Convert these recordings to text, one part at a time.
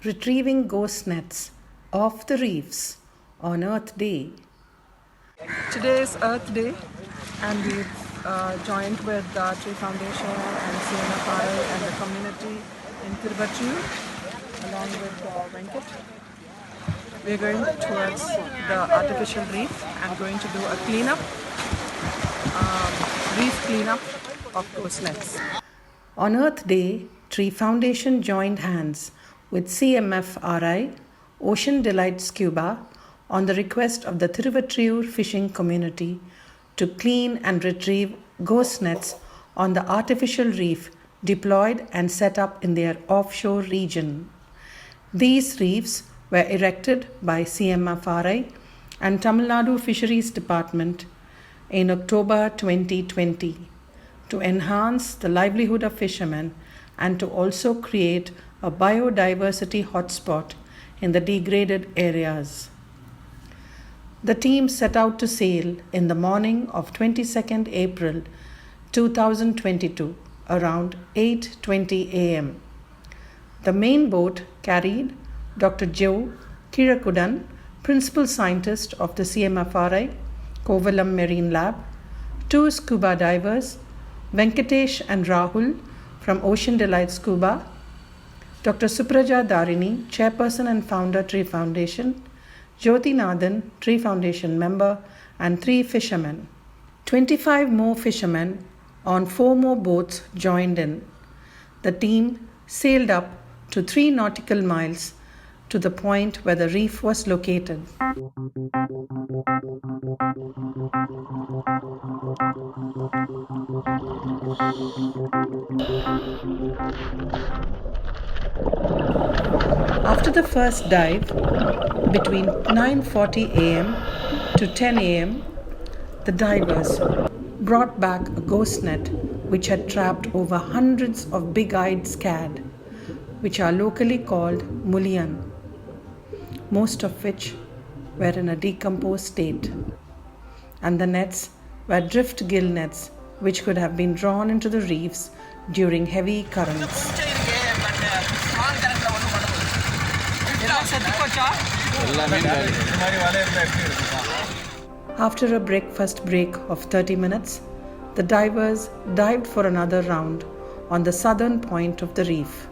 retrieving ghost nets off the reefs on Earth Day. Today is Earth Day and we've joined with the Tree Foundation and CMFRI and the community in Thiruvotriyur along with Venkat. We're going towards the artificial reef and going to do a cleanup, reef cleanup of ghost nets. On Earth Day, Tree Foundation joined hands with CMFRI, Ocean Delight Scuba, on the request of the Thiruvotriyur fishing community to clean and retrieve ghost nets on the artificial reef deployed and set up in their offshore region. These reefs were erected by CMFRI and Tamil Nadu Fisheries Department in October 2020 to enhance the livelihood of fishermen and to also create a biodiversity hotspot in the degraded areas. The team set out to sail in the morning of 22nd April 2022 around 8:20 a.m. The main boat carried Dr. Joe Kirakudan, Principal Scientist of the CMFRI Kovalam Marine Lab, two scuba divers, Venkatesh and Rahul from Ocean Delight Scuba, Dr. Supraja Darini, Chairperson and Founder, Tree Foundation, Jyoti Nathan, Tree Foundation member, and 3 fishermen. 25 more fishermen on 4 more boats joined in. The team sailed up to 3 nautical miles to the point where the reef was located. After the first dive, between 9:40 a.m. to 10 a.m., the divers brought back a ghost net which had trapped over hundreds of big-eyed scad, which are locally called mullion, most of which were in a decomposed state. And the nets were drift gill nets which could have been drawn into the reefs during heavy currents. After a breakfast break of 30 minutes, the divers dived for another round on the southern point of the reef.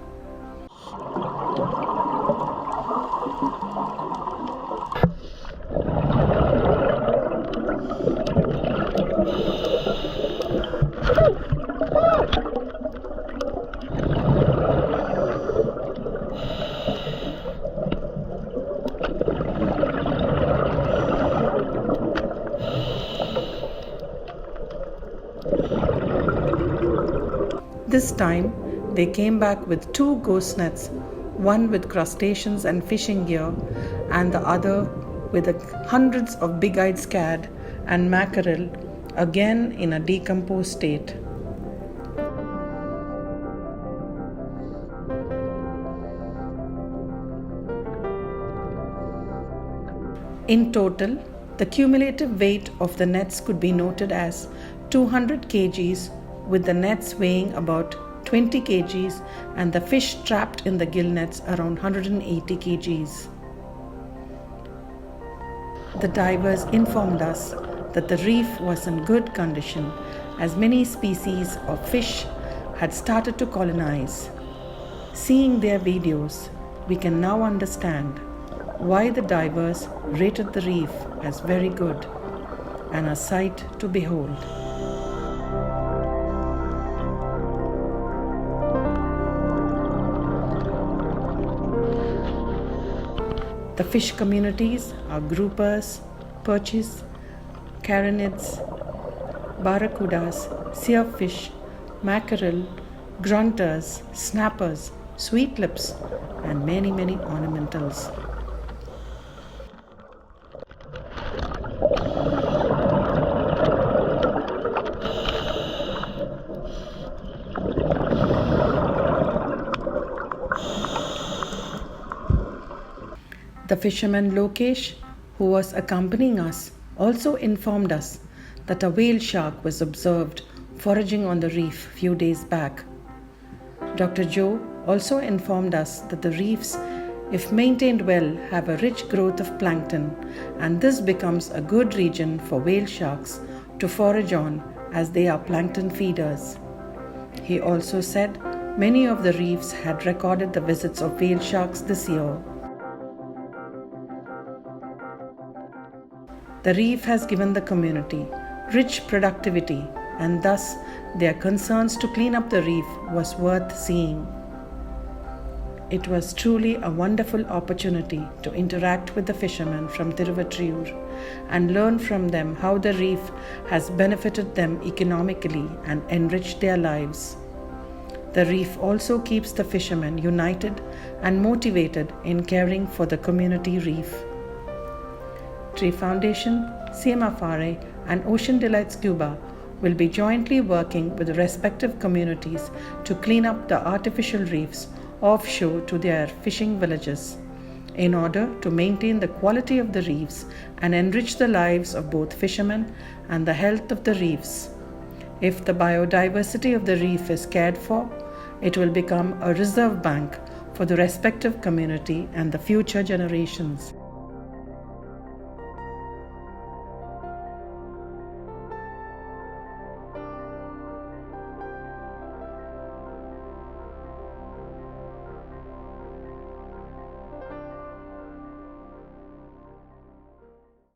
This time, they came back with 2 ghost nets, one with crustaceans and fishing gear, and the other with hundreds of big-eyed scad and mackerel, again in a decomposed state. In total, the cumulative weight of the nets could be noted as 200 kgs, with the nets weighing about 20 kgs and the fish trapped in the gill nets around 180 kgs. The divers informed us that the reef was in good condition as many species of fish had started to colonize. Seeing their videos, we can now understand why the divers rated the reef as very good and a sight to behold. The fish communities are groupers, perches, carinids, barracudas, seerfish, mackerel, grunters, snappers, sweetlips, and many ornamentals. The fisherman Lokesh, who was accompanying us, also informed us that a whale shark was observed foraging on the reef few days back. Dr. Joe also informed us that the reefs if maintained well, have a rich growth of plankton, and this becomes a good region for whale sharks to forage on as they are plankton feeders. He also said many of the reefs had recorded the visits of whale sharks this year. The reef has given the community rich productivity, and thus their concerns to clean up the reef was worth seeing. It was truly a wonderful opportunity to interact with the fishermen from Thiruvotriyur and learn from them how the reef has benefited them economically and enriched their lives. The reef also keeps the fishermen united and motivated in caring for the community reef. Tree Foundation, CMFRI, and Ocean Delight Scuba will be jointly working with the respective communities to clean up the artificial reefs offshore to their fishing villages in order to maintain the quality of the reefs and enrich the lives of both fishermen and the health of the reefs. If the biodiversity of the reef is cared for, it will become a reserve bank for the respective community and the future generations.